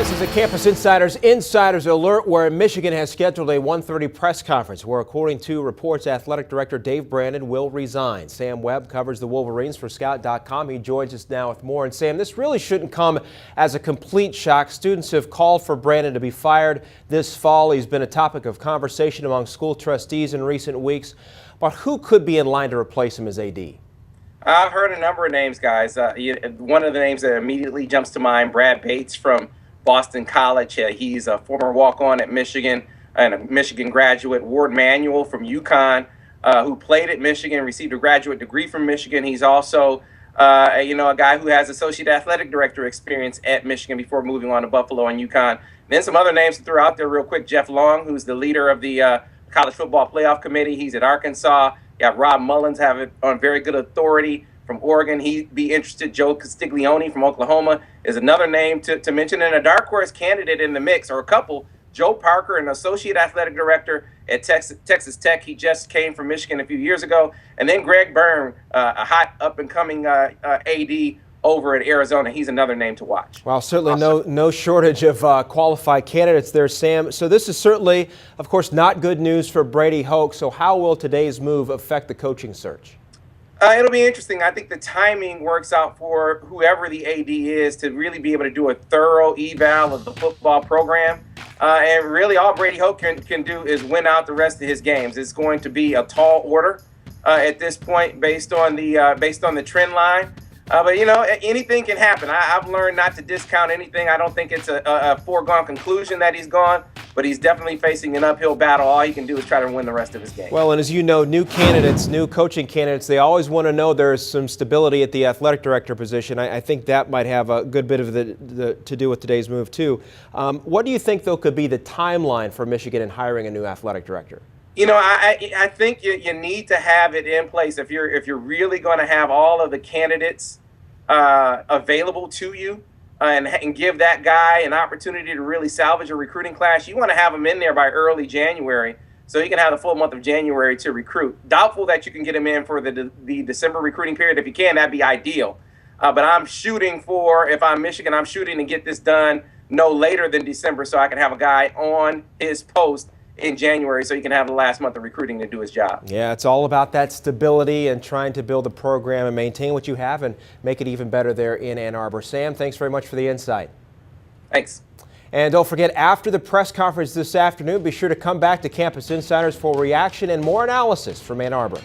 This is a Campus Insiders alert where Michigan has scheduled a 1:30 press conference where, according to reports, athletic director Dave Brandon will resign. Sam Webb covers the Wolverines for Scout.com. He joins us now with more. And Sam, this really shouldn't come as a complete shock. Students have called for Brandon to be fired this fall. He's been a topic of conversation among school trustees in recent weeks. But who could be in line to replace him as AD? I've heard a number of names, guys. One of the names that immediately jumps to mind, Brad Bates from Boston College. He's a former walk-on at Michigan and a Michigan graduate. Ward Manuel from UConn, who played at Michigan, received a graduate degree from Michigan. He's also, a guy who has associate athletic director experience at Michigan before moving on to Buffalo and UConn. And then some other names to throw out there real quick. Jeff Long, who's the leader of the College Football Playoff Committee. He's at Arkansas. You have Rob Mullins, have it on very good authority from Oregon. He'd be interested. Joe Castiglione from Oklahoma is another name to mention. And a dark horse candidate in the mix, or a couple, Joe Parker, an associate athletic director at Texas Tech. He just came from Michigan a few years ago. And then Greg Byrne, a hot up-and-coming AD over at Arizona. He's another name to watch. Well, certainly no shortage of qualified candidates there, Sam. So this is certainly, of course, not good news for Brady Hoke. So how will today's move affect the coaching search? It'll be interesting. I think the timing works out for whoever the AD is to really be able to do a thorough eval of the football program. And really all Brady Hoke can do is win out the rest of his games. It's going to be a tall order at this point based on the trend line. But, anything can happen. I've learned not to discount anything. I don't think it's a foregone conclusion that he's gone, but he's definitely facing an uphill battle. All he can do is try to win the rest of his game. Well, and as you know, new coaching candidates, they always want to know there's some stability at the athletic director position. I think that might have a good bit of to do with today's move, too. What do you think, though, could be the timeline for Michigan in hiring a new athletic director? I think you need to have it in place if you're really going to have all of the candidates available to you and give that guy an opportunity to really salvage a recruiting class. You want to have him in there by early January so you can have the full month of January to recruit. Doubtful that you can get him in for the December recruiting period. If you can, that'd be ideal. But I'm shooting for, if I'm Michigan, I'm shooting to get this done no later than December so I can have a guy on his post in January so he can have the last month of recruiting to do his job. Yeah, it's all about that stability and trying to build a program and maintain what you have and make it even better there in Ann Arbor. Sam, thanks very much for the insight. Thanks. And don't forget, after the press conference this afternoon, be sure to come back to Campus Insiders for reaction and more analysis from Ann Arbor.